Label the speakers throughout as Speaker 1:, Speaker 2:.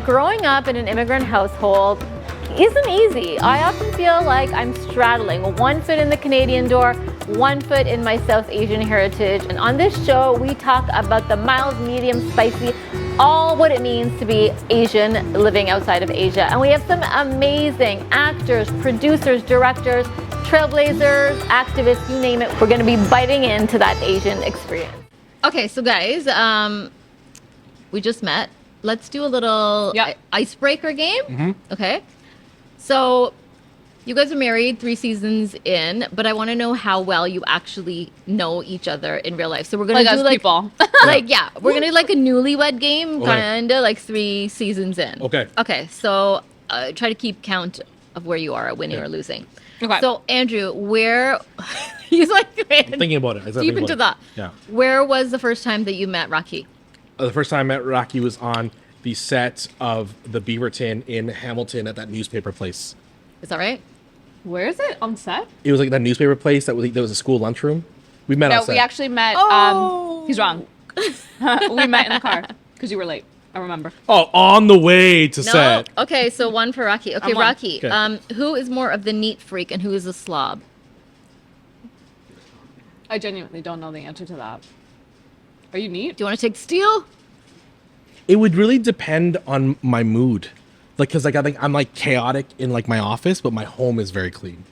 Speaker 1: growing up in an immigrant household isn't easy. I often feel like I'm straddling one foot in the Canadian door, one foot in my South Asian heritage. And on this show, we talk about the mild, medium, spicy, all what it means to be Asian living outside of Asia. And we have some amazing actors, producers, directors, trailblazers, activists, you name it. We're going to be biting into that Asian experience. Okay, so guys, we just met. Let's do a little icebreaker game.
Speaker 2: Mm-hmm.
Speaker 1: Okay. So you guys are married 3 seasons in, but I want to know how well you actually know each other in real life. So we're going to do
Speaker 3: people.
Speaker 1: We're going to do like a Newlywed game, kind of like 3 seasons in.
Speaker 2: Okay.
Speaker 1: Okay. So try to keep count of where you are, winning or losing.
Speaker 3: Okay.
Speaker 1: So Andrew, where he's like
Speaker 2: thinking about it.
Speaker 1: Deep into that.
Speaker 2: Yeah.
Speaker 1: Where was the first time that you met Rakhee?
Speaker 2: The first time I met Rakhee was on the set of the Beaverton in Hamilton at that newspaper place.
Speaker 1: Is that right?
Speaker 3: Where is it? On set?
Speaker 2: It was like that newspaper place that was a school lunchroom. We met on set.
Speaker 3: We actually met. He's wrong. We met in the car because you were late. I remember.
Speaker 2: Oh, on the way to set.
Speaker 1: Okay, so one for Rakhee. Okay,
Speaker 3: I'm on.
Speaker 1: Rakhee.
Speaker 2: Okay.
Speaker 1: Who is more of the neat freak and who is a slob?
Speaker 3: I genuinely don't know the answer to that. Are you neat?
Speaker 1: Do you want to take steal?
Speaker 2: It would really depend on my mood. Like, cause like I think I'm like chaotic in like my office, but my home is very clean.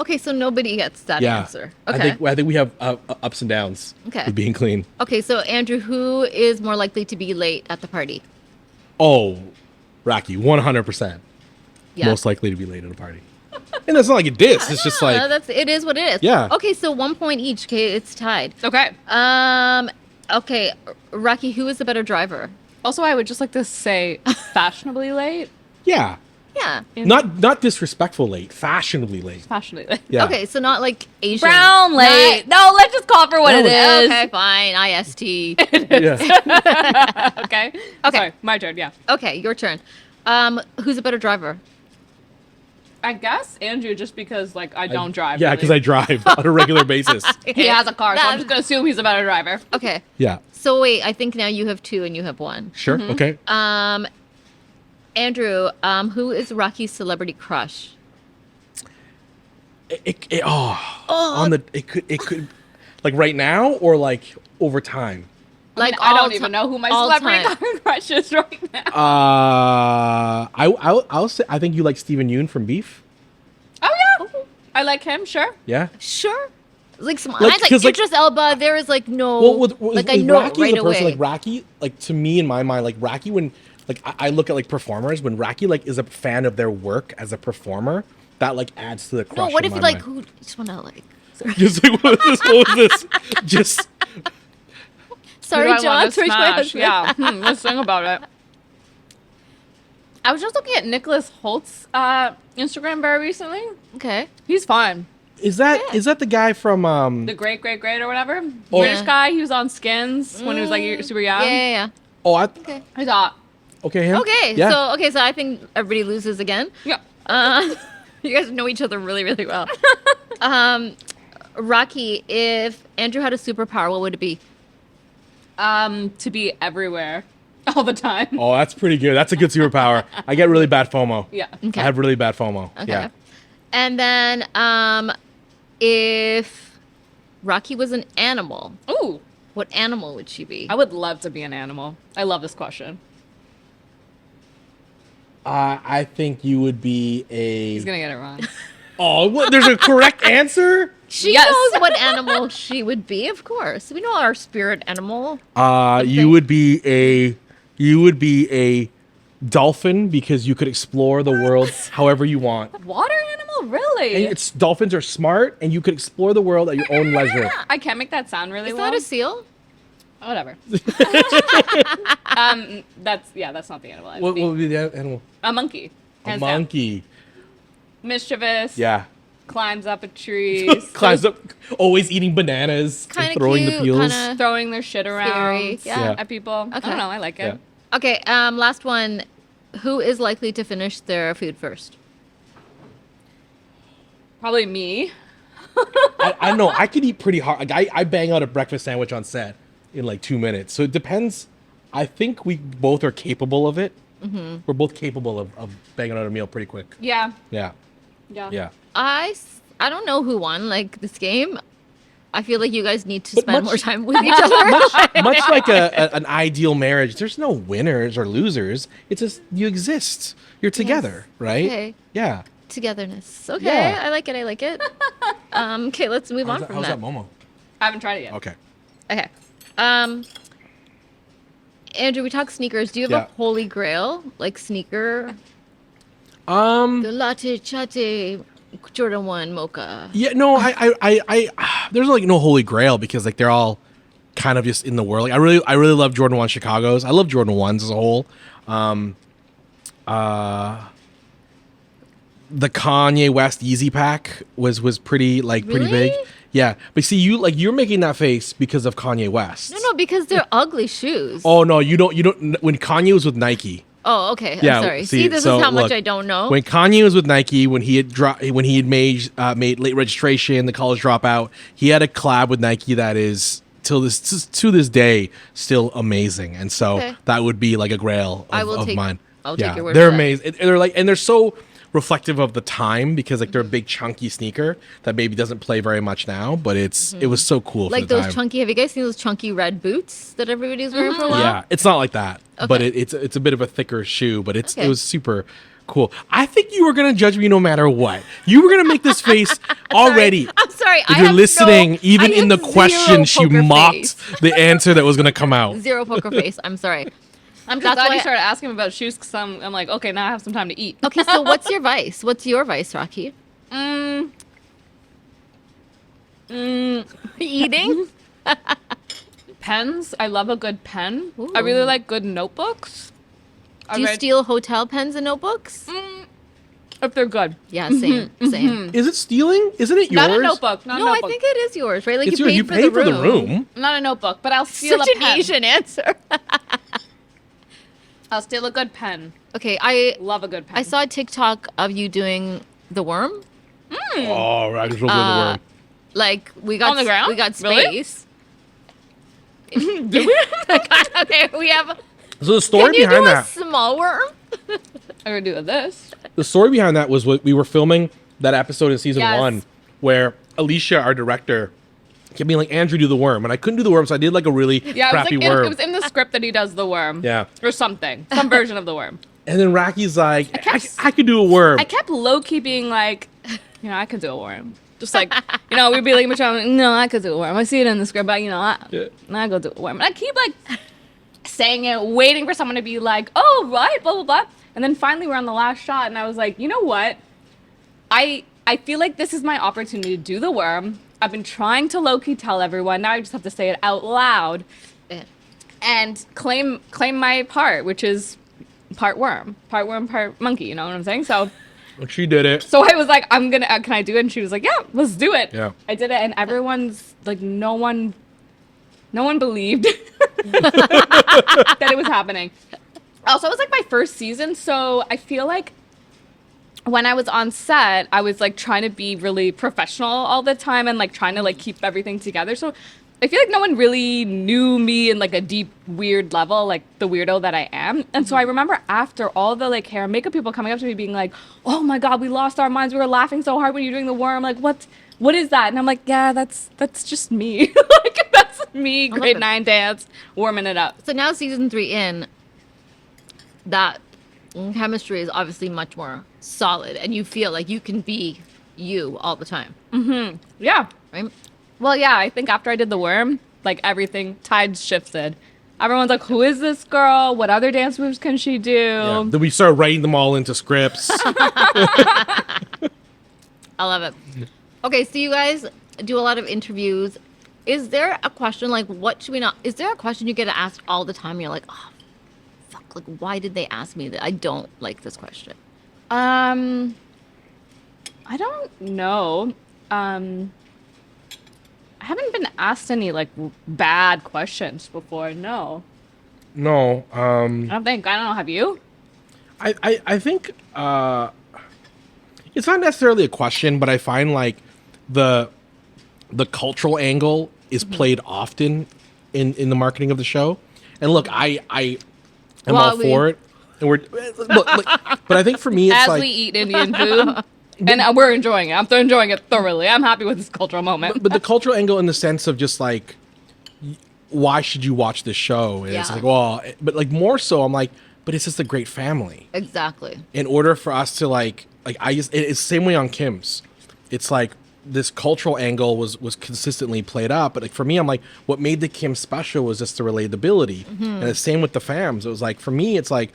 Speaker 1: Okay, so nobody gets that answer. Okay.
Speaker 2: I think we have ups and downs with being clean.
Speaker 1: Okay, so Andrew, who is more likely to be late at the party?
Speaker 2: Oh, Rakhee, 100%.
Speaker 1: Yeah.
Speaker 2: Most likely to be late at a party. And that's not like a diss. It's just like
Speaker 1: it is what it is.
Speaker 2: Yeah.
Speaker 1: Okay, so 1 point each. Okay, it's tied.
Speaker 3: Okay.
Speaker 1: Okay, Rakhee, who is the better driver?
Speaker 3: Also, I would just like to say fashionably late.
Speaker 2: yeah.
Speaker 1: Yeah.
Speaker 2: Not disrespectful late, fashionably late.
Speaker 3: Fashionably late.
Speaker 2: Yeah.
Speaker 1: Okay, so not like Asian.
Speaker 3: Brown late. No, let's just call it for what it is.
Speaker 1: Okay, fine. IST.
Speaker 2: Yeah.
Speaker 3: Okay.
Speaker 1: Okay.
Speaker 3: Sorry, my turn. Yeah.
Speaker 1: Okay, your turn. Who's a better driver?
Speaker 3: I guess Andrew, just because like I don't drive.
Speaker 2: Yeah,
Speaker 3: really.
Speaker 2: because I drive on a regular basis.
Speaker 3: He has a car, so I'm just gonna assume he's a better driver.
Speaker 1: Okay.
Speaker 2: Yeah.
Speaker 1: So wait, I think now you have 2 and you have 1.
Speaker 2: Sure. Okay.
Speaker 1: Andrew, who is Rakhee's celebrity crush?
Speaker 2: It could like right now or like over time.
Speaker 1: Like
Speaker 3: I don't even know who my celebrity crush is right now.
Speaker 2: I'll say I think you like Steven Yeun from Beef.
Speaker 3: Oh yeah, I like him. Sure.
Speaker 2: Yeah.
Speaker 1: Sure. Like some,
Speaker 2: Like,
Speaker 1: like Idris Elba. There is like no.
Speaker 2: Like
Speaker 1: I know
Speaker 2: Rakhee
Speaker 1: right
Speaker 2: is a person
Speaker 1: away.
Speaker 2: like Rakhee. Like to me in my mind, like Rakhee when like I look at like performers when Rakhee like is a fan of their work as a performer that like adds to the crush.
Speaker 1: No, what
Speaker 2: in
Speaker 1: if you
Speaker 2: my
Speaker 1: like
Speaker 2: mind.
Speaker 1: who just want to like?
Speaker 2: Just like what was this? Just
Speaker 1: Sorry,
Speaker 3: Who do I
Speaker 1: John.
Speaker 3: want to
Speaker 1: Sorry, my
Speaker 3: smash?
Speaker 1: husband.
Speaker 3: Yeah. Let's think about it. I was just looking at Nicholas Holt's Instagram very recently.
Speaker 1: Okay.
Speaker 3: He's fun.
Speaker 2: is that the guy from
Speaker 3: The great or whatever.
Speaker 2: Oh.
Speaker 3: British guy. He was on Skins when he was like super young.
Speaker 1: Yeah.
Speaker 2: Oh,
Speaker 1: Okay.
Speaker 3: I thought.
Speaker 2: okay, him?
Speaker 1: Okay.
Speaker 2: Yeah.
Speaker 1: So I think everybody loses again.
Speaker 3: Yeah.
Speaker 1: You guys know each other really, really well. Rakhee, if Andrew had a superpower, what would it be?
Speaker 3: To be everywhere all the time.
Speaker 2: Oh, that's pretty good. That's a good superpower. I get really bad FOMO.
Speaker 3: Yeah.
Speaker 1: Okay.
Speaker 2: I have really bad FOMO.
Speaker 1: Okay.
Speaker 2: Yeah.
Speaker 1: And then if Rakhee was an animal,
Speaker 3: Ooh.
Speaker 1: what animal would she be?
Speaker 3: I would love to be an animal. I love this question.
Speaker 2: I think you would be a.
Speaker 3: He's gonna get it wrong.
Speaker 2: Oh, what? There's a correct answer?
Speaker 1: She
Speaker 3: Yes.
Speaker 1: knows what animal she would be, of course. We know our spirit animal.
Speaker 2: You would be a dolphin because you could explore the world however you want.
Speaker 3: Water animal, really?
Speaker 2: And dolphins are smart, and you could explore the world at your own leisure.
Speaker 3: I can't make that sound really
Speaker 1: Is
Speaker 3: well.
Speaker 1: that a seal?
Speaker 3: Whatever. That's not the animal.
Speaker 2: What would be the animal?
Speaker 3: A monkey.
Speaker 2: A
Speaker 3: Hands down.
Speaker 2: monkey.
Speaker 3: Mischievous.
Speaker 2: Yeah.
Speaker 3: Climbs up a tree.
Speaker 2: Climbs up, always eating bananas,
Speaker 1: Kind
Speaker 2: and
Speaker 1: of
Speaker 2: throwing
Speaker 1: cute,
Speaker 2: the peels.
Speaker 1: kinda
Speaker 3: Throwing their shit around.
Speaker 1: scary. Yeah.
Speaker 3: At people. I don't know. I like it.
Speaker 2: Yeah.
Speaker 1: Okay, last one. Who is likely to finish their food first?
Speaker 3: Probably me.
Speaker 2: I know. I could eat pretty hard. Like I bang out a breakfast sandwich on set in like 2 minutes. So it depends. I think we both are capable of it. We're both capable of banging out a meal pretty quick.
Speaker 3: Yeah.
Speaker 2: Yeah.
Speaker 3: Yeah.
Speaker 2: Yeah.
Speaker 1: I don't know who won like this game. I feel like you guys need to
Speaker 2: But
Speaker 1: spend
Speaker 2: much-
Speaker 1: more time with each other.
Speaker 2: Much like an ideal marriage, there's no winners or losers. It's just you exist. You're together, right?
Speaker 1: Okay.
Speaker 2: Yeah.
Speaker 1: Togetherness. Okay,
Speaker 2: Yeah.
Speaker 1: I like it. I like it. Okay, let's move on from
Speaker 2: How's
Speaker 1: that.
Speaker 2: that Momo?
Speaker 3: I haven't tried it yet.
Speaker 2: Okay.
Speaker 1: Okay. Andrew, we talk sneakers. Do you have
Speaker 2: Yeah.
Speaker 1: a holy grail like sneaker?
Speaker 2: Um.
Speaker 1: The latte chatte Jordan 1 Mocha.
Speaker 2: Yeah. No. I there's like no holy grail because like they're all kind of just in the world. Like I really love Jordan 1 Chicago's. I love Jordan 1s as a whole. The Kanye West Yeezy pack was pretty pretty
Speaker 1: Really?
Speaker 2: big. Yeah, but see, you're making that face because of Kanye West.
Speaker 1: No, because they're ugly shoes.
Speaker 2: Oh no, you don't. When Kanye was with Nike,
Speaker 1: Oh, okay.
Speaker 2: yeah.
Speaker 1: I'm sorry. See, this
Speaker 2: so
Speaker 1: is how much
Speaker 2: look,
Speaker 1: I don't know.
Speaker 2: When Kanye was with Nike, when he had made late registration, the college dropout, he had a collab with Nike that is to this day still amazing, and so
Speaker 1: Okay.
Speaker 2: that would be like a grail
Speaker 1: I will
Speaker 2: of
Speaker 1: take-
Speaker 2: mine.
Speaker 1: I'll take your word
Speaker 2: They're
Speaker 1: for that.
Speaker 2: amazing. They're like, and they're so reflective of the time because like they're a big chunky sneaker that maybe doesn't play very much now, but it was so cool
Speaker 1: like
Speaker 2: for the
Speaker 1: those
Speaker 2: time.
Speaker 1: chunky. Have you guys seen those chunky red boots that everybody's wearing for a while?
Speaker 2: Yeah, it's not like that, but
Speaker 1: Okay.
Speaker 2: it's a bit of a thicker shoe, but it
Speaker 1: Okay.
Speaker 2: was super cool. I think you were gonna judge me no matter what. You were gonna make this face already.
Speaker 1: I'm sorry.
Speaker 2: If you're listening, even in the questions, you mocked the answer that was gonna come out.
Speaker 1: Zero poker face. I'm sorry.
Speaker 3: I'm just
Speaker 1: That's
Speaker 3: glad
Speaker 1: why-
Speaker 3: you started asking me about shoes because I'm like, okay, now I have some time to eat.
Speaker 1: Okay, so what's your vice? What's your vice, Rakhee? Eating?
Speaker 3: Pens. I love a good pen. I
Speaker 1: Ooh.
Speaker 3: really like good notebooks.
Speaker 1: Do you steal hotel pens and notebooks?
Speaker 3: if they're good?
Speaker 1: Yeah, same, same.
Speaker 2: Is it stealing? Isn't it yours?
Speaker 3: Not a notebook. Not a
Speaker 1: No, I
Speaker 3: notebook.
Speaker 1: think it is yours, right? Like
Speaker 2: It's
Speaker 1: you
Speaker 2: yours.
Speaker 1: paid
Speaker 2: You
Speaker 1: for
Speaker 2: paid
Speaker 1: the
Speaker 2: for
Speaker 1: room.
Speaker 2: the room.
Speaker 3: Not a notebook, but I'll steal
Speaker 1: Such
Speaker 3: a
Speaker 1: an
Speaker 3: pen.
Speaker 1: Asian answer.
Speaker 3: I'll steal a good pen.
Speaker 1: Okay, I
Speaker 3: Love a good pen.
Speaker 1: saw a TikTok of you doing the worm.
Speaker 2: Oh, I just rolled in the worm.
Speaker 1: Like we got
Speaker 3: On the ground?
Speaker 1: we got
Speaker 3: Really?
Speaker 1: space. Okay, we have.
Speaker 2: So the story
Speaker 1: Can you do
Speaker 2: behind
Speaker 1: a
Speaker 2: that,
Speaker 1: small worm?
Speaker 3: I'm gonna do this.
Speaker 2: the story behind that was what we were filming that episode in season
Speaker 1: Yes.
Speaker 2: 1 where Alicia, our director, kept being like, Andrew, do the worm, and I couldn't do the worm, so I did like a really
Speaker 3: Yeah,
Speaker 2: crappy
Speaker 3: it was like
Speaker 2: worm.
Speaker 3: it was in the script that he does the worm.
Speaker 2: Yeah.
Speaker 3: Or something. Some version of the worm.
Speaker 2: And then Raki's like, I could do a worm.
Speaker 3: I kept low key being like, I could do a worm. Just like, we'd be like, no, I could do a worm. I see it in the script, but I go do a worm. And I keep like saying it, waiting for someone to be like, oh, right, blah, blah, blah. And then finally we're on the last shot, and I was like, you know what? I feel like this is my opportunity to do the worm. I've been trying to low key tell everyone. Now I just have to say it out loud and claim my part, which is part worm, part monkey. You know what I'm saying? So
Speaker 2: She did it.
Speaker 3: I was like, can I do it? And she was like, yeah, let's do it.
Speaker 2: Yeah.
Speaker 3: I did it, and everyone's like, no one believed that it was happening. Also, it was like my first season, so I feel like when I was on set, I was like trying to be really professional all the time and like trying to like keep everything together. So I feel like no one really knew me in like a deep, weird level, like the weirdo that I am. And so I remember after all the like hair and makeup people coming up to me being like, oh my God, we lost our minds. We were laughing so hard when you were doing the worm. Like, what is that? And I'm like, yeah, that's just me. Like, that's me,
Speaker 1: love
Speaker 3: grade
Speaker 1: it.
Speaker 3: 9 dance, warming it up.
Speaker 1: So now season 3 in, that chemistry is obviously much more solid, and you feel like you can be you all the time,
Speaker 3: Yeah.
Speaker 1: right?
Speaker 3: Well, yeah, I think after I did the worm, like everything, tides shifted. Everyone's like, who is this girl? What other dance moves can she do?
Speaker 2: Yeah. Then we started writing them all into scripts.
Speaker 1: I love it. Okay, so you guys do a lot of interviews. Is there a question like, what should we not? Is there a question you get asked all the time? You're like, oh, fuck, like, why did they ask me that? I don't like this question.
Speaker 3: I don't know. I haven't been asked any like bad questions before. No,
Speaker 2: No.
Speaker 3: I don't think. I don't know. Have you?
Speaker 2: I think it's not necessarily a question, but I find like the cultural angle is played often in the marketing of the show. And look, I am
Speaker 1: Well,
Speaker 2: all for it. and but I think for me, it's
Speaker 3: As
Speaker 2: like
Speaker 3: we eat Indian food, and we're enjoying it. I'm enjoying it thoroughly. I'm happy with this cultural moment.
Speaker 2: but the cultural angle in the sense of just like, why should you watch this show? And it's
Speaker 1: Yeah.
Speaker 2: like, well, but like more so, I'm like, but it's just a great family.
Speaker 1: Exactly.
Speaker 2: In order for us to like it's the same way on Kim's. It's like this cultural angle was consistently played up, but like for me, I'm like, what made the Kim special was just the relatability, and the same with the fams. It was like for me, it's like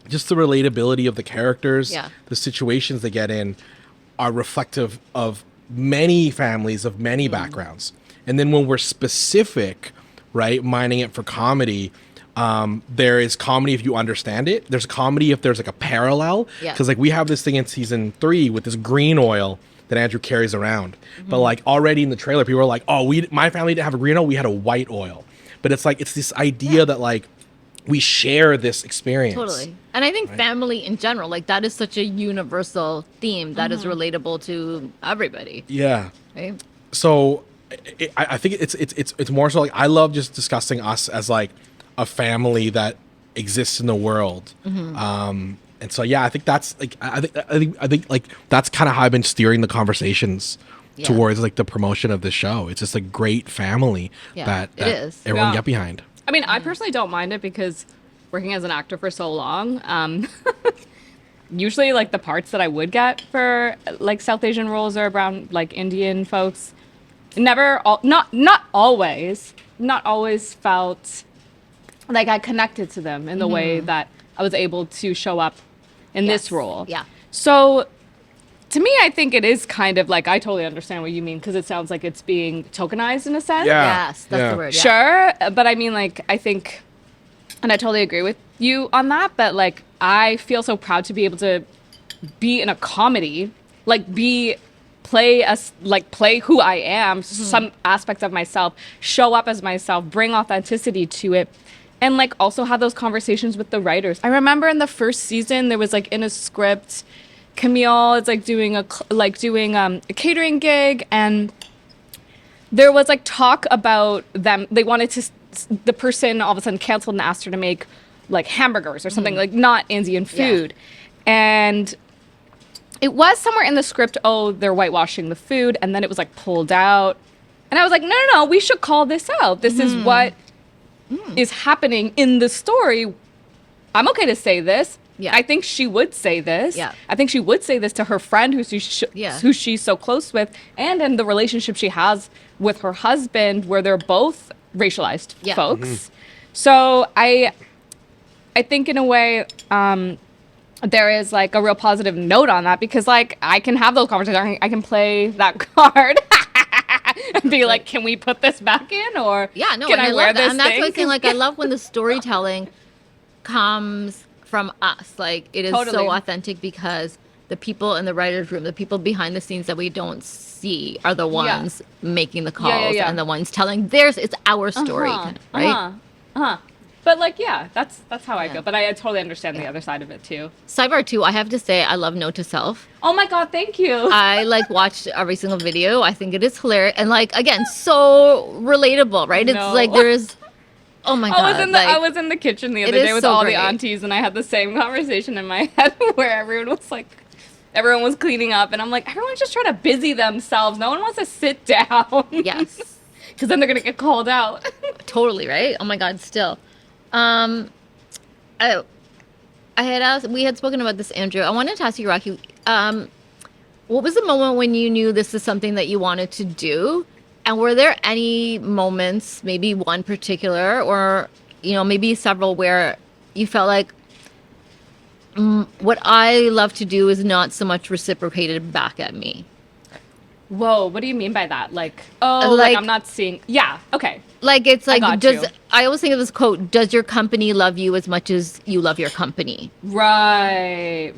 Speaker 2: just the relatability of the characters,
Speaker 1: Yeah.
Speaker 2: the situations they get in are reflective of many families of many backgrounds, and then when we're specific, right, mining it for comedy. There is comedy if you understand it. There's comedy if there's like a parallel.
Speaker 1: Yeah.
Speaker 2: Because like we have this thing in season 3 with this green oil that Andrew carries around. But like already in the trailer, people are like, "Oh, my family didn't have a green oil. We had a white oil." But it's like it's this idea that like we share this experience.
Speaker 1: Totally. And I think family in general, like that is such a universal theme that is relatable to everybody.
Speaker 2: Yeah.
Speaker 1: Right?
Speaker 2: So I think it's more so like I love just discussing us as like a family that exists in the world. And so yeah, I think that's like I think like that's kind of how I've been steering the conversations towards like the promotion of the show. It's just a great family that
Speaker 1: it is.
Speaker 2: everyone
Speaker 3: Yeah.
Speaker 2: get behind.
Speaker 3: I mean, I personally don't mind it because working as an actor for so long, usually like the parts that I would get for like South Asian roles or around like Indian folks, not always felt like I connected to them in the way that I was able to show up in this role.
Speaker 1: Yeah.
Speaker 3: So to me, I think it is kind of like, I totally understand what you mean because it sounds like it's being tokenized in a sense.
Speaker 2: Yeah.
Speaker 1: Yes, that's the word. Yeah.
Speaker 3: Sure. But I mean, like, I think, and I totally agree with you on that, but like, I feel so proud to be able to be in a comedy, like play who I am, some aspects of myself, show up as myself, bring authenticity to it, and like also have those conversations with the writers. I remember in the first season there was like in a script, Camille is like doing a catering gig, and there was like talk about them. They wanted to, the person all of a sudden canceled and asked her to make like hamburgers or something like not Indian food, and it was somewhere in the script, oh, they're whitewashing the food, and then it was like pulled out. And I was like, no, we should call this out. This is what is happening in the story. I'm okay to say this.
Speaker 1: Yeah.
Speaker 3: I think she would say this.
Speaker 1: Yeah.
Speaker 3: I think she would say this to her friend who she's so close with, and in the relationship she has with her husband, where they're both racialized folks. So I think in a way, there is like a real positive note on that because like I can have those conversations. I can play that card and be like, can we put this back in, or
Speaker 1: Yeah, no,
Speaker 3: can
Speaker 1: and
Speaker 3: I wear
Speaker 1: love that.
Speaker 3: this
Speaker 1: And that's
Speaker 3: thing?
Speaker 1: what I'm saying. Like, I love when the storytelling comes from us. Like, it is so
Speaker 3: Totally.
Speaker 1: authentic because the people in the writer's room, the people behind the scenes that we don't see are the ones making the calls
Speaker 3: yeah.
Speaker 1: and the ones telling theirs. It's our story, kind of, right?
Speaker 3: But like, yeah, that's how I feel. But I totally understand the other side of it too.
Speaker 1: Sidebar 2, I have to say, I love Note to Self.
Speaker 3: Oh my God, thank you.
Speaker 1: I like watched every single video. I think it is hilarious. And like, again, so relatable, right? It's
Speaker 3: No.
Speaker 1: like there's, oh my God.
Speaker 3: I was in the kitchen the other
Speaker 1: it
Speaker 3: day
Speaker 1: is
Speaker 3: with
Speaker 1: so
Speaker 3: all
Speaker 1: great.
Speaker 3: the aunties, and I had the same conversation in my head where everyone was cleaning up, and I'm like, everyone's just trying to busy themselves. No one wants to sit down.
Speaker 1: Yes.
Speaker 3: Because then they're gonna get called out.
Speaker 1: Totally, right? Oh my God, still. I had asked, we had spoken about this, Andrew. I wanted to ask you, Rakhee, what was the moment when you knew this is something that you wanted to do? And were there any moments, maybe one particular, or, you know, maybe several, where you felt like what I love to do is not so much reciprocated back at me?
Speaker 3: Whoa, what do you mean by that? Like, like I'm not seeing. Yeah, okay.
Speaker 1: Like, it's like,
Speaker 3: got
Speaker 1: does
Speaker 3: you.
Speaker 1: I always think of this quote, does your company love you as much as you love your company?
Speaker 3: Right.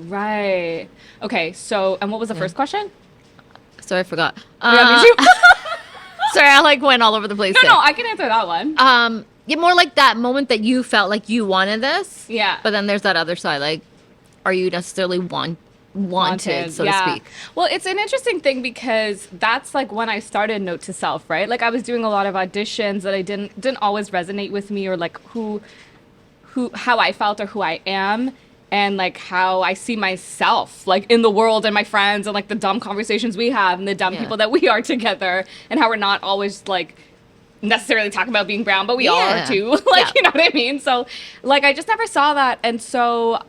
Speaker 3: Okay, so, and what was the first question?
Speaker 1: Sorry, I forgot.
Speaker 3: Yeah, me too.
Speaker 1: Sorry, I like went all over the place.
Speaker 3: No, I can answer that one.
Speaker 1: Yeah, more like that moment that you felt like you wanted this.
Speaker 3: Yeah.
Speaker 1: But then there's that other side, like, are you necessarily wanted, so to speak?
Speaker 3: Well, it's an interesting thing because that's like when I started Note to Self, right? Like I was doing a lot of auditions that I didn't always resonate with me, or like how I felt or who I am. and like how I see myself like in the world and my friends and like the dumb conversations we have and the dumb people that we are together, and how we're not always like necessarily talking about being brown, but we are too. Like, you know what I mean? So like I just never saw that. And so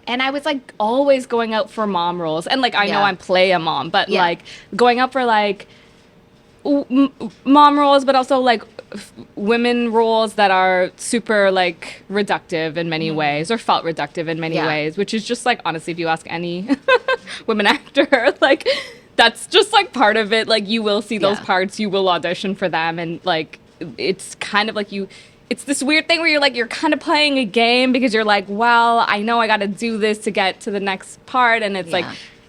Speaker 3: and I was like always going out for mom roles, and like I know I play a mom, but like going out for like mom roles, but also like women roles that are super like reductive in many ways, or felt reductive in many ways, which is just like, honestly, if you ask any women actor, like that's just like part of it. Like you will see those parts, you will audition for them, and like it's kind of like it's this weird thing where you're kind of playing a game, because you're like, well, I know I got to do this to get to the next part, and it's like,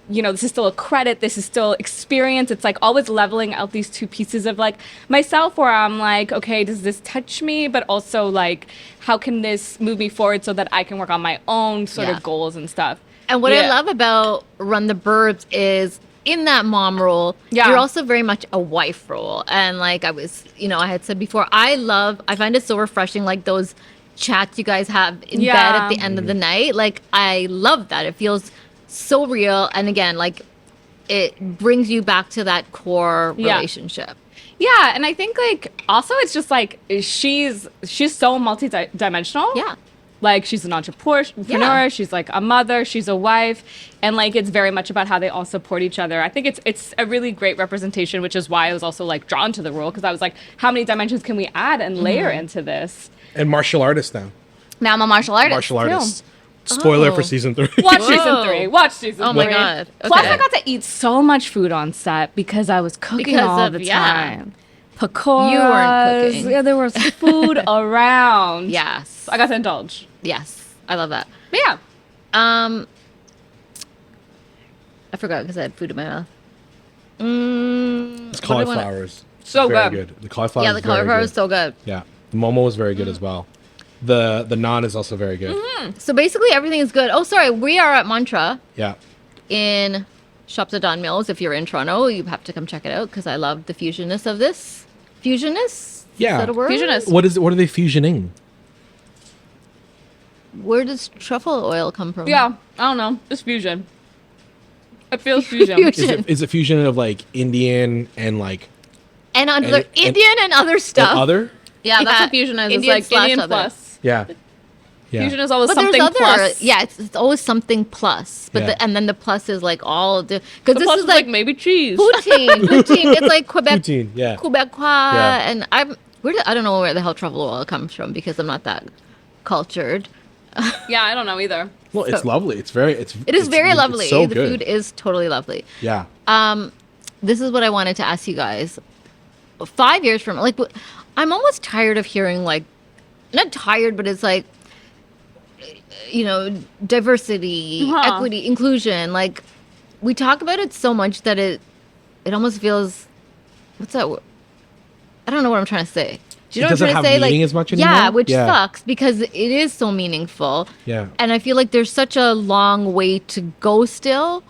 Speaker 3: you know, this is still a credit, this is still experience. It's like always leveling out these two pieces of like myself, where I'm like, okay, does this touch me? But also like, how can this move me forward so that I can work on my own sort of goals and stuff.
Speaker 1: And what I love about Run the Burbs is, in that mom role, you're also very much a wife role. And like I was, you know, I had said before, I find it so refreshing, like those chats you guys have in bed at the end of the night. Like I love that. It feels so real. And again, like it brings you back to that core relationship.
Speaker 3: Yeah. And I think like also it's just like she's so multi-dimensional.
Speaker 1: Yeah.
Speaker 3: Like she's an entrepreneur, she's like a mother, she's a wife, and like it's very much about how they all support each other. I think it's a really great representation, which is why I was also like drawn to the role, because I was like, how many dimensions can we add and layer into this?
Speaker 2: And martial artist now.
Speaker 3: Now I'm a martial artist.
Speaker 2: Martial artist. Spoiler for season 3.
Speaker 3: Watch season 3. Watch season 3.
Speaker 1: Oh my god. Okay.
Speaker 3: Plus I got to eat so much food on set because I was cooking all the time. Pakoras.
Speaker 1: You weren't cooking.
Speaker 3: Yeah, there was food around.
Speaker 1: Yes.
Speaker 3: I got to indulge.
Speaker 1: Yes. I love that.
Speaker 3: But yeah.
Speaker 1: I forgot because I had food in my mouth.
Speaker 2: It's cauliflowers.
Speaker 3: So
Speaker 2: very
Speaker 3: good.
Speaker 2: The cauliflower.
Speaker 1: Yeah, the cauliflower is so good.
Speaker 2: Yeah, the momo was very good as well. The naan is also very good.
Speaker 1: So basically everything is good. Oh, sorry. We are at Mantra
Speaker 2: Yeah.
Speaker 1: in Shops at Don Mills. If you're in Toronto, you have to come check it out, because I love the fusionness of this. Fusionness?
Speaker 2: Yeah.
Speaker 1: Is that a word?
Speaker 3: Fusionness.
Speaker 2: What are they fusioning?
Speaker 1: Where does truffle oil come from?
Speaker 3: Yeah. I don't know. It's fusion. It feels fusion.
Speaker 2: Is it fusion of like Indian and like
Speaker 1: And other Indian and other stuff.
Speaker 2: and other?
Speaker 3: Yeah, that's what fusion is.
Speaker 1: Indian
Speaker 3: It's like Indian
Speaker 1: other.
Speaker 3: plus.
Speaker 2: Yeah. Yeah.
Speaker 3: Fusion is always
Speaker 1: But
Speaker 3: something
Speaker 1: there's other,
Speaker 3: plus.
Speaker 1: yeah, it's always something plus. But
Speaker 2: Yeah.
Speaker 1: and then the plus is like all the,
Speaker 3: The
Speaker 1: because this
Speaker 3: plus
Speaker 1: is
Speaker 3: is like
Speaker 1: like
Speaker 3: maybe cheese.
Speaker 1: poutine. Poutine. It's like Quebec.
Speaker 2: Poutine, yeah.
Speaker 1: Quebecois.
Speaker 2: Yeah.
Speaker 1: And I don't know where the hell truffle oil comes from, because I'm not that cultured.
Speaker 3: Yeah, I don't know either.
Speaker 2: Well, it's
Speaker 1: So-
Speaker 2: lovely. It
Speaker 1: is very lovely.
Speaker 2: So
Speaker 1: The
Speaker 2: good.
Speaker 1: food is totally lovely.
Speaker 2: Yeah.
Speaker 1: This is what I wanted to ask you guys. 5 years from, like, I'm almost tired of hearing, like, not tired, but it's like, you know, diversity, equity, inclusion. Like, we talk about it so much that it almost feels, what's that word? I don't know what I'm trying to say. Do you know
Speaker 2: It
Speaker 1: what I'm
Speaker 2: doesn't
Speaker 1: trying to
Speaker 2: have
Speaker 1: say?
Speaker 2: meaning
Speaker 1: Like,
Speaker 2: as much
Speaker 1: yeah,
Speaker 2: anymore?
Speaker 1: which
Speaker 2: Yeah.
Speaker 1: sucks, because it is so meaningful.
Speaker 2: Yeah.
Speaker 1: And I feel like there's such a long way to go still.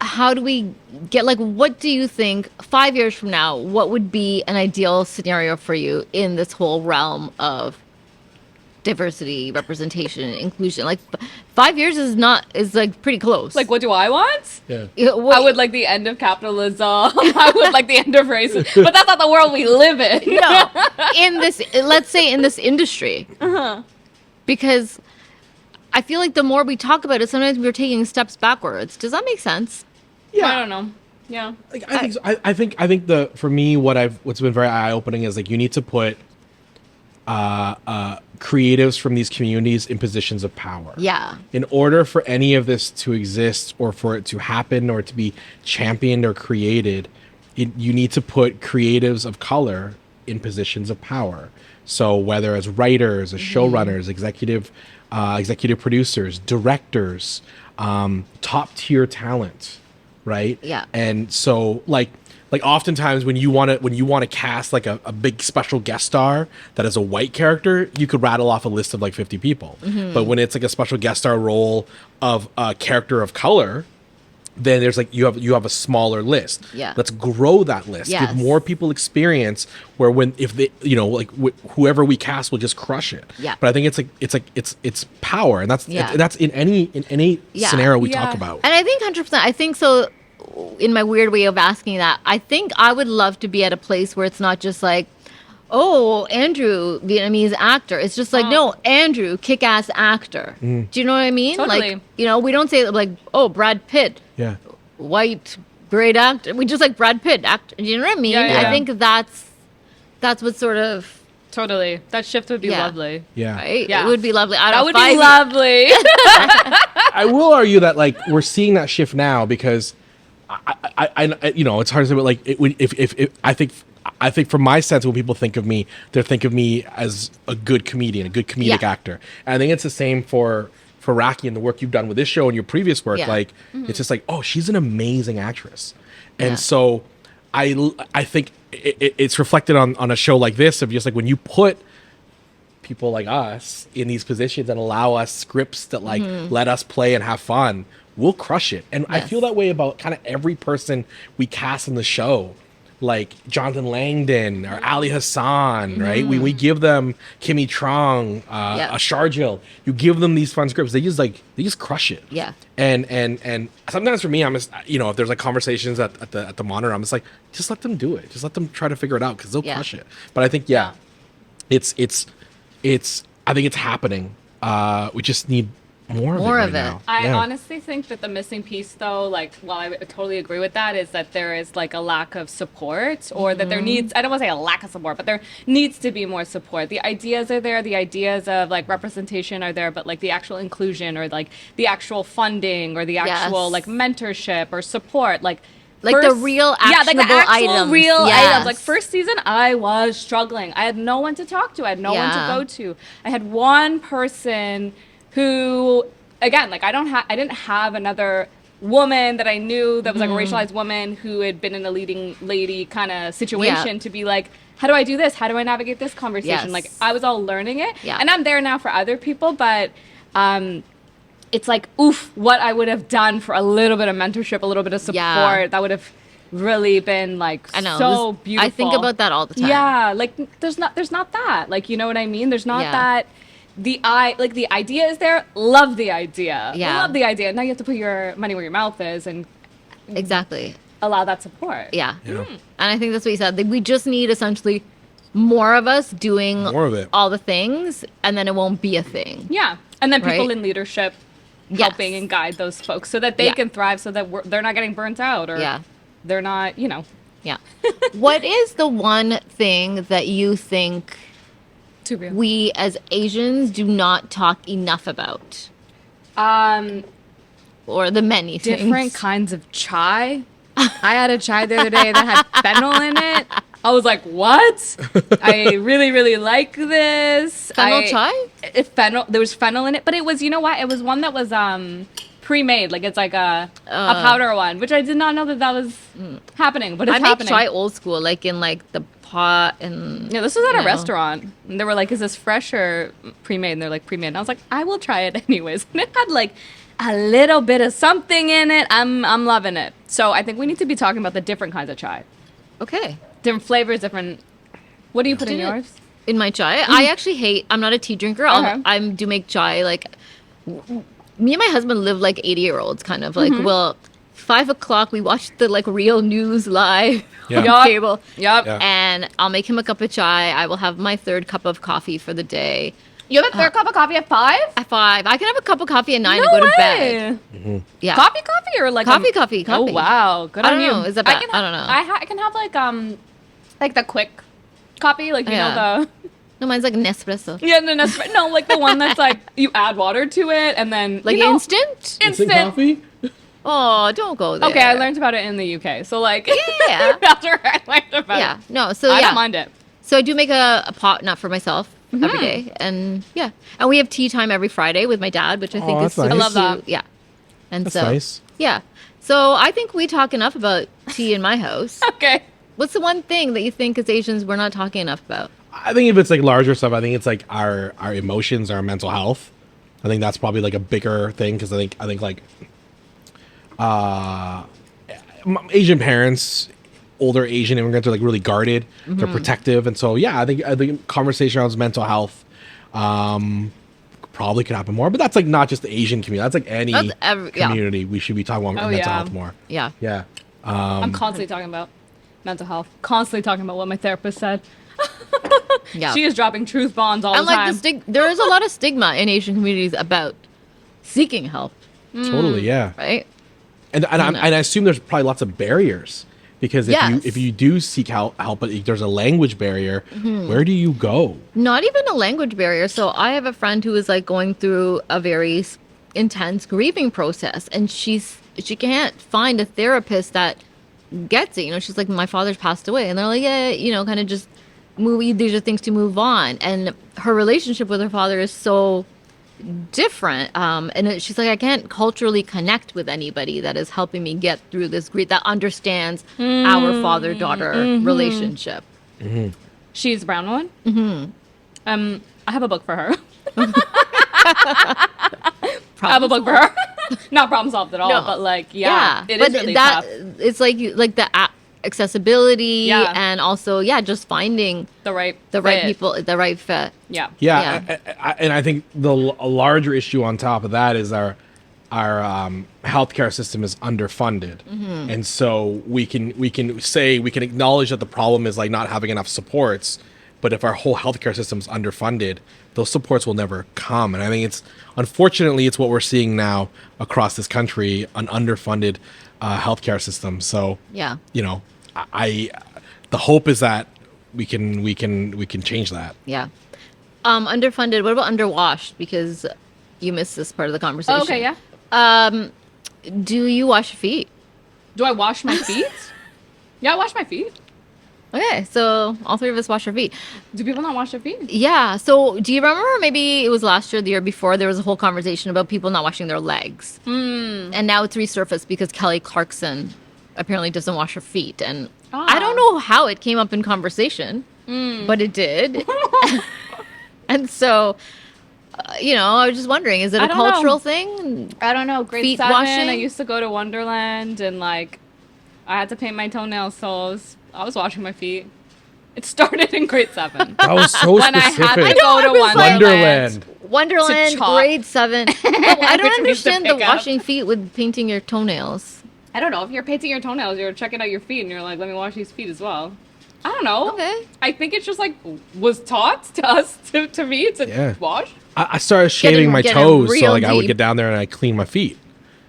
Speaker 1: How do we get, like, what do you think 5 years from now, what would be an ideal scenario for you in this whole realm of diversity, representation, inclusion? Like 5 years is like pretty close.
Speaker 3: Like, what do I want?
Speaker 2: Yeah.
Speaker 1: What,
Speaker 3: I would like the end of capitalism. I would like the end of racism. But that's not the world we live in.
Speaker 1: no, in this, let's say in this industry, because I feel like the more we talk about it, sometimes we're taking steps backwards. Does that make sense?
Speaker 2: Yeah.
Speaker 3: I don't know. Yeah.
Speaker 2: Like, I think so. I think for me what's been very eye opening is like you need to put creatives from these communities in positions of power.
Speaker 1: Yeah.
Speaker 2: In order for any of this to exist, or for it to happen, or to be championed or created, you need to put creatives of color in positions of power. So whether as writers, as showrunners, executive producers, directors, top tier talent, right?
Speaker 1: Yeah.
Speaker 2: And so like oftentimes when you want to cast like a big special guest star that is a white character, you could rattle off a list of like 50 people. But when it's like a special guest star role of a character of color, then there's like you have a smaller list.
Speaker 1: Yeah.
Speaker 2: Let's grow that list.
Speaker 1: Yes.
Speaker 2: Give more people experience where if they like whoever we cast will just crush it.
Speaker 1: Yeah.
Speaker 2: But I think it's power, and that's in any scenario we talk about.
Speaker 1: And I think 100%. I think so. In my weird way of asking that, I think I would love to be at a place where it's not just like, oh, Andrew, Vietnamese actor. It's just like, no, Andrew, kick-ass actor. Do you know what I mean?
Speaker 3: Totally.
Speaker 1: Like, we don't say like, oh, Brad Pitt, white, great actor. We just like Brad Pitt actor. Do you know what I mean?
Speaker 3: Yeah.
Speaker 1: I think that's what sort of.
Speaker 3: Totally. That shift would be lovely.
Speaker 2: Yeah.
Speaker 1: Right?
Speaker 3: Yeah.
Speaker 1: It would be lovely.
Speaker 3: That would be lovely.
Speaker 2: I will argue that like we're seeing that shift now because I it's hard to say, but like if I think from my sense, when people think of me, they think of me as a good comedian, a good comedic actor. And I think it's the same for Rakhee and the work you've done with this show and your previous work. Like it's just like, oh, she's an amazing actress. And so I think it's reflected on a show like this of just like when you put people like us in these positions and allow us scripts that like let us play and have fun, we'll crush it. And I feel that way about kind of every person we cast in the show, like Jonathan Langdon or Ali Hassan, right? We give them Kimmy Trong, Sharjil. You give them these fun scripts, they just crush it.
Speaker 1: Yeah.
Speaker 2: And sometimes for me, I'm just if there's like conversations at the monitor, I'm just like, just let them do it. Just let them try to figure it out because they'll crush it. But I think it's I think it's happening. We just need more of it. Now.
Speaker 3: I honestly think that the missing piece, though, like, while I totally agree with that, is that there is like a lack of support, or that there needs, I don't want to say a lack of support, but there needs to be more support. The ideas are there, the ideas of like representation are there, but like the actual inclusion or like the actual funding or the actual like mentorship or support, like
Speaker 1: the real actionable
Speaker 3: like the actual
Speaker 1: items.
Speaker 3: real items. Like first season, I was struggling. I had no one to talk to. I had no one to go to. I had one person who, again, like I didn't have another woman that I knew that was like a racialized woman who had been in a leading lady kind of situation to be like, how do I do this? How do I navigate this conversation? Like I was all learning it, and I'm there now for other people, but it's like, oof, what I would have done for a little bit of mentorship, a little bit of support, that would have really been like so beautiful.
Speaker 1: I think about that all the time.
Speaker 3: Yeah, like there's not that. Like, you know what I mean? There's not that. The idea is there. Love the idea.
Speaker 1: Yeah.
Speaker 3: Love the idea. Now you have to put your money where your mouth is and allow that support.
Speaker 1: Yeah. And I think that's what you said. We just need essentially more of us doing
Speaker 2: more of it,
Speaker 1: all the things, and then it won't be a thing.
Speaker 3: Yeah. And then people in leadership helping and guide those folks so that they can thrive, so that they're not getting burnt out or they're not,
Speaker 1: Yeah. What is the one thing that you think we as Asians do not talk enough about? Or the many things.
Speaker 3: Different kinds of chai. I had a chai the other day that had fennel in it. I was like, what? I really, really like this.
Speaker 1: Fennel chai?
Speaker 3: There was fennel in it, but it was, you know what? It was one that was pre-made. Like it's like a powder one, which I did not know that was happening, but it's happening.
Speaker 1: I make chai old school, like in like the pot and...
Speaker 3: Yeah, this was at a restaurant. And they were like, is this fresh or pre-made? And they're like, pre-made. And I was like, I will try it anyways. And it had like a little bit of something in it. I'm loving it. So I think we need to be talking about the different kinds of chai.
Speaker 1: Okay.
Speaker 3: Different flavors, different... What do you put in yours?
Speaker 1: In my chai? I actually I'm not a tea drinker. I do make chai, like... Me and my husband live like 80-year-olds, kind of. Like, well, 5 o'clock, we watch the, like, real news live on the table. And I'll make him a cup of chai. I will have my third cup of coffee for the day.
Speaker 3: You have a third cup of coffee at 5?
Speaker 1: At 5. I can have a cup of coffee at 9 and go to bed. Yeah.
Speaker 3: Coffee or like...
Speaker 1: Coffee.
Speaker 3: Oh, wow. Good on you.
Speaker 1: I don't know. Is that bad? I don't know.
Speaker 3: I can have like the quick coffee, like, you know, the...
Speaker 1: No, mine's like Nespresso.
Speaker 3: Yeah, the Nespresso. No, like the one that's like, you add water to it and then...
Speaker 1: Like instant?
Speaker 2: Instant coffee?
Speaker 1: Oh, don't go there.
Speaker 3: Okay, I learned about it in the UK. So like...
Speaker 1: Yeah.
Speaker 3: After I learned about it.
Speaker 1: Yeah, no, so
Speaker 3: I don't mind it.
Speaker 1: So I do make a pot nut for myself every day. And and we have tea time every Friday with my dad, which I think is super
Speaker 2: nice.
Speaker 3: I love that.
Speaker 1: Yeah. And
Speaker 2: that's
Speaker 1: so...
Speaker 2: nice.
Speaker 1: Yeah. So I think we talk enough about tea in my house.
Speaker 3: Okay.
Speaker 1: What's the one thing that you think as Asians we're not talking enough about?
Speaker 2: I think if it's like larger stuff, I think it's like our emotions, our mental health. I think that's probably like a bigger thing because I think like Asian parents, older Asian immigrants are like really guarded. They're protective, and so yeah, I think conversation around mental health probably could happen more. But that's like not just the Asian community. That's like any community. We should be talking about mental health more.
Speaker 1: Yeah.
Speaker 2: Yeah.
Speaker 3: I'm constantly talking about mental health. Constantly talking about what my therapist said.
Speaker 1: Yeah.
Speaker 3: She is dropping truth bombs all the time.
Speaker 1: There is a lot of stigma in Asian communities about seeking help,
Speaker 2: Totally. Yeah.
Speaker 1: right?
Speaker 2: And I assume there's probably lots of barriers because if you do seek help, but there's a language barrier, where do you go?
Speaker 1: Not even a language barrier. So I have a friend who is like going through a very intense grieving process, and she can't find a therapist that gets it. You know, she's like, my father's passed away, and they're like, yeah, you know, kind of just move. These are things to move on. And her relationship with her father is so different, she's like, I can't culturally connect with anybody that is helping me get through this grief, that understands our father-daughter relationship.
Speaker 3: She's a brown one. I have a book for her. I have a book for her. Not problem solved at all, but like, it is really tough.
Speaker 1: It's like the accessibility and also just finding
Speaker 3: the right
Speaker 1: people, the right fit.
Speaker 2: Yeah. And I think a larger issue on top of that is our healthcare system is underfunded, and so we can acknowledge that the problem is like not having enough supports. But if our whole healthcare system is underfunded, those supports will never come. And I think unfortunately it's what we're seeing now across this country, an underfunded healthcare system. So you know, the hope is that we can change that.
Speaker 1: Yeah. Underfunded. What about underwashed? Because you missed this part of the conversation.
Speaker 3: Oh, okay, yeah.
Speaker 1: Do you wash your feet?
Speaker 3: Do I wash my feet? Yeah, I wash my feet.
Speaker 1: Okay, so all three of us wash our feet.
Speaker 3: Do people not wash their feet?
Speaker 1: Yeah. So do you remember maybe it was last year, the year before, there was a whole conversation about people not washing their legs. And now it's resurfaced because Kelly Clarkson apparently doesn't wash her feet. And I don't know how it came up in conversation, but it did. And so, I was just wondering, is it a cultural thing?
Speaker 3: I don't know. Grade
Speaker 1: feet
Speaker 3: 7,
Speaker 1: washing?
Speaker 3: I used to go to Wonderland and like I had to paint my toenails, so I was washing my feet. It started in grade 7.
Speaker 2: That was so
Speaker 3: when
Speaker 2: specific.
Speaker 3: I had to go to
Speaker 2: Wonderland.
Speaker 1: Grade 7. I don't understand the
Speaker 3: pick up.
Speaker 1: washing feet with painting your toenails.
Speaker 3: I don't know. If you're painting your toenails, you're checking out your feet and you're like, let me wash these feet as well. I don't know.
Speaker 1: Okay.
Speaker 3: I think it's just like was taught to us to me to wash.
Speaker 2: I started shaving my toes, so like I would
Speaker 1: deep.
Speaker 2: get down there and I clean my feet.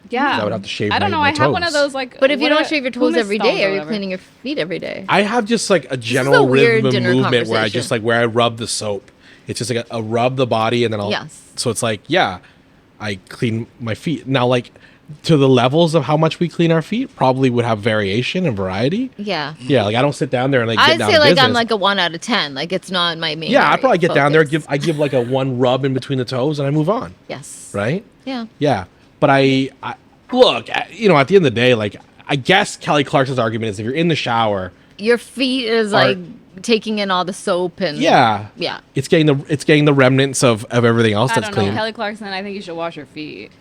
Speaker 3: Yeah.
Speaker 2: I would have to shave
Speaker 3: I don't know.
Speaker 2: my
Speaker 3: I have one
Speaker 2: toes.
Speaker 3: of those like.
Speaker 1: But if you don't shave your toes
Speaker 3: pumice
Speaker 1: every
Speaker 3: stones
Speaker 1: day,
Speaker 3: or
Speaker 1: are you
Speaker 3: whatever.
Speaker 1: cleaning your feet every day?
Speaker 2: I have just like a
Speaker 1: a
Speaker 2: general
Speaker 1: weird
Speaker 2: rhythm
Speaker 1: dinner
Speaker 2: movement where I
Speaker 1: conversation.
Speaker 2: just like where I rub the soap. It's just like a rub the body and then I'll.
Speaker 1: Yes.
Speaker 2: So it's like I clean my feet now. Like to the levels of how much we clean our feet probably would have variation and variety.
Speaker 1: Yeah.
Speaker 2: Yeah, like I don't sit down there and like get
Speaker 1: I'd
Speaker 2: down
Speaker 1: say
Speaker 2: to
Speaker 1: like
Speaker 2: business.
Speaker 1: I'm like a 1 out of 10. Like it's not my main.
Speaker 2: I probably get down there,
Speaker 1: focus.
Speaker 2: I give like a one rub in between the toes and I move on.
Speaker 1: Yes.
Speaker 2: Right?
Speaker 1: Yeah.
Speaker 2: Yeah. But I look, at the end of the day, like I guess Kelly Clarkson's argument is if you're in the shower,
Speaker 1: Your feet is like taking in all the soap and
Speaker 2: yeah, it's getting the remnants of everything else
Speaker 3: I
Speaker 2: that's
Speaker 3: don't know.
Speaker 2: clean.
Speaker 3: Kelly Clarkson, I think you should wash your feet.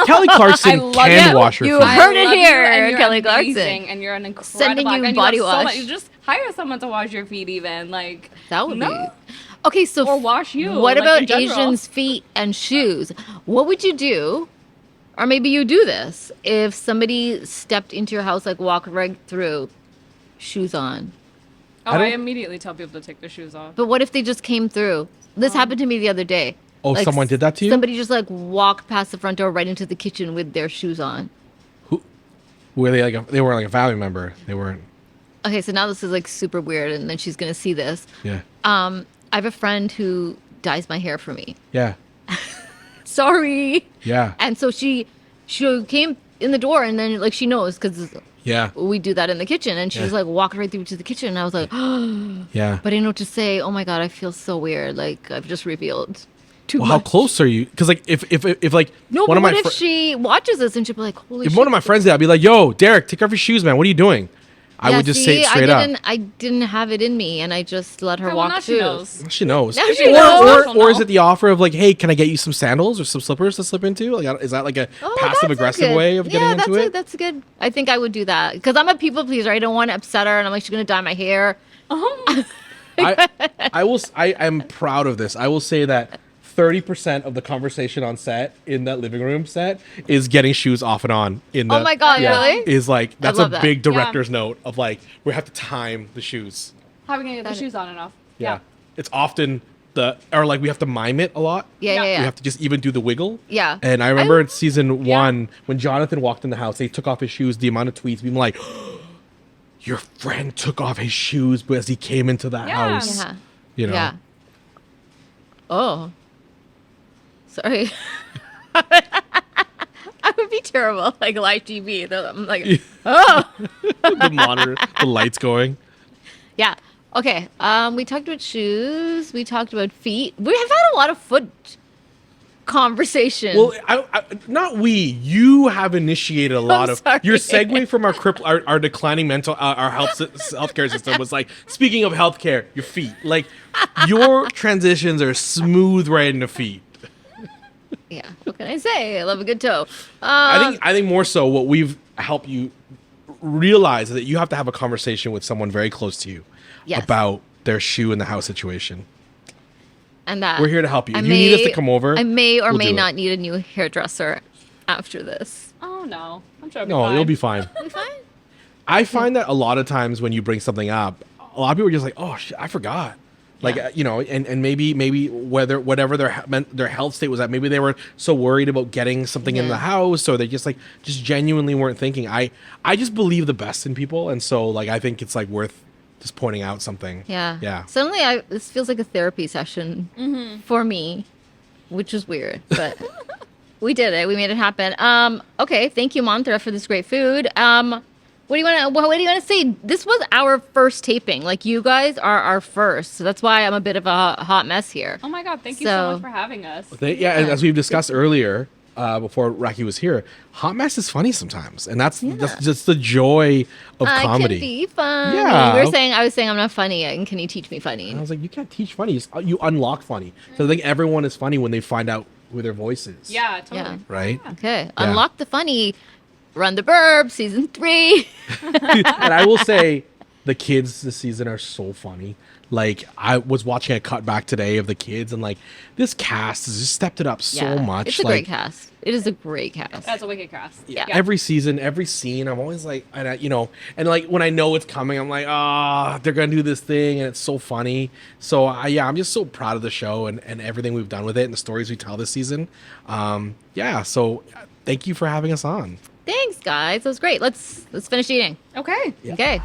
Speaker 2: Kelly Clarkson
Speaker 3: love
Speaker 2: can
Speaker 3: you.
Speaker 2: wash her
Speaker 1: You
Speaker 2: feet.
Speaker 1: heard it
Speaker 3: love you,
Speaker 1: here,
Speaker 3: and you're
Speaker 1: Kelly
Speaker 3: amazing,
Speaker 1: Clarkson.
Speaker 3: and you're an incredible.
Speaker 1: Sending you
Speaker 3: and
Speaker 1: body
Speaker 3: have so
Speaker 1: wash.
Speaker 3: much- you just hire someone to wash your feet, even like
Speaker 1: That would
Speaker 3: no.
Speaker 1: be. Okay, so
Speaker 3: Or wash you,
Speaker 1: What
Speaker 3: like,
Speaker 1: about
Speaker 3: in general.
Speaker 1: Asians' feet and shoes? What would you do? Or maybe you do this if somebody stepped into your house, like walked right through, shoes on.
Speaker 3: Oh,
Speaker 2: I
Speaker 3: I
Speaker 2: don't-
Speaker 3: immediately tell people to take their shoes off.
Speaker 1: But what if they just came through? This happened to me the other day.
Speaker 2: Oh, someone did that to you?
Speaker 1: Somebody just like walked past the front door right into the kitchen with their shoes on.
Speaker 2: Who were they? They weren't like a family member. They weren't.
Speaker 1: Okay, so now this is like super weird, and then she's gonna see this.
Speaker 2: Yeah.
Speaker 1: I have a friend who dyes my hair for me.
Speaker 2: Yeah.
Speaker 1: Sorry.
Speaker 2: Yeah.
Speaker 1: And so she came in the door, and then like she knows because
Speaker 2: Yeah.
Speaker 1: we do that in the kitchen, and she was like walking right through to the kitchen, and I was like,
Speaker 2: Yeah.
Speaker 1: but I didn't know what to say. Oh my god, I feel so weird. Like I've just revealed too
Speaker 2: Well,
Speaker 1: much.
Speaker 2: how close are you? Because like if like
Speaker 1: No,
Speaker 2: one
Speaker 1: but
Speaker 2: of my
Speaker 1: what if she watches this and she'll be like, holy
Speaker 2: if
Speaker 1: shit.
Speaker 2: one of my friends did, I'd be like, "Yo, Derek, take off your shoes, man. What are you doing?" I would just say it straight up.
Speaker 1: I didn't have it in me, and I just let her
Speaker 3: Okay, well,
Speaker 1: walk
Speaker 3: now
Speaker 1: through.
Speaker 3: she knows.
Speaker 2: She knows.
Speaker 1: Now she knows.
Speaker 2: Or is it the offer of like, hey, can I get you some sandals or some slippers to slip into? Like, is that like a passive aggressive way of getting into it?
Speaker 1: That's a good. I think I would do that because I'm a people pleaser. I don't want to upset her, and I'm like, she's gonna dye my hair.
Speaker 2: I'm proud of this. I will say that 30% of the conversation on set in that living room set is getting shoes off and on.
Speaker 1: Oh my God, really?
Speaker 2: Is like that's a
Speaker 1: love that.
Speaker 2: big director's note of like we have to time the shoes.
Speaker 3: How are we gonna get the shoes on and off?
Speaker 2: Yeah. It's often or like we have to mime it a lot.
Speaker 1: Yeah.
Speaker 2: We have to just even do the wiggle.
Speaker 1: Yeah.
Speaker 2: And I remember in season 1 when Jonathan walked in the house, they took off his shoes. The amount of tweets being like, "Your friend took off his shoes as he came into the house."
Speaker 1: Yeah.
Speaker 2: You know.
Speaker 1: Yeah. Oh. Sorry. I would be terrible, like live TV. I'm like, oh.
Speaker 2: The monitor, the lights going.
Speaker 1: Yeah. Okay. We talked about shoes. We talked about feet. We have had a lot of foot conversation.
Speaker 2: Well, not we. You have initiated a lot of
Speaker 1: sorry.
Speaker 2: your segue from our declining our healthcare system was like, speaking of healthcare, your feet. Like your transitions are smooth right into feet.
Speaker 1: Yeah. What can I say? I love a good toe.
Speaker 2: I think more so what we've helped you realize is that you have to have a conversation with someone very close to you about their shoe in the house situation.
Speaker 1: And that
Speaker 2: we're here to help you. If you need us to come over,
Speaker 1: I may or
Speaker 2: we'll
Speaker 1: may
Speaker 2: do
Speaker 1: not
Speaker 2: it.
Speaker 1: need a new hairdresser after this.
Speaker 3: Oh no, I'm sure.
Speaker 2: You'll be fine.
Speaker 1: We fine?
Speaker 2: I find that a lot of times when you bring something up, a lot of people are just like, "Oh, shit, I forgot." Like you know, and maybe whatever their health state was at, maybe they were so worried about getting something in the house, or they just genuinely weren't thinking. I just believe the best in people, and so like I think it's like worth just pointing out something. Yeah.
Speaker 1: Suddenly, this feels like a therapy session for me, which is weird, but we did it. We made it happen. Okay, thank you, Mantra, for this great food. What do you want to say? This was our first taping. Like, you guys are our first. So that's why I'm a bit of a hot mess here.
Speaker 3: Oh my God, thank you so much for having us.
Speaker 2: And as we've discussed earlier, before Rakhee was here, hot mess is funny sometimes. And that's just the joy of comedy.
Speaker 1: I can be funny.
Speaker 2: Yeah.
Speaker 1: I was saying I'm not funny. And can you teach me funny?
Speaker 2: And I was like, you can't teach funny. You unlock funny. So I think everyone is funny when they find out who their voice is.
Speaker 3: Yeah, totally.
Speaker 1: Yeah.
Speaker 2: Right?
Speaker 1: Okay. Unlock the funny. Run the Burbs, season 3.
Speaker 2: And I will say, the kids this season are so funny. Like, I was watching a cutback today of the kids, and like, this cast has just stepped it up so much.
Speaker 1: It's a great cast. It is a great cast.
Speaker 3: That's a wicked cast.
Speaker 1: Yeah.
Speaker 2: Every season, every scene, I'm always like, and like when I know it's coming, I'm like, they're gonna do this thing, and it's so funny. So I'm just so proud of the show and everything we've done with it and the stories we tell this season. So thank you for having us on.
Speaker 1: Thanks, guys. That was great. Let's finish eating.
Speaker 3: Okay.
Speaker 1: Okay.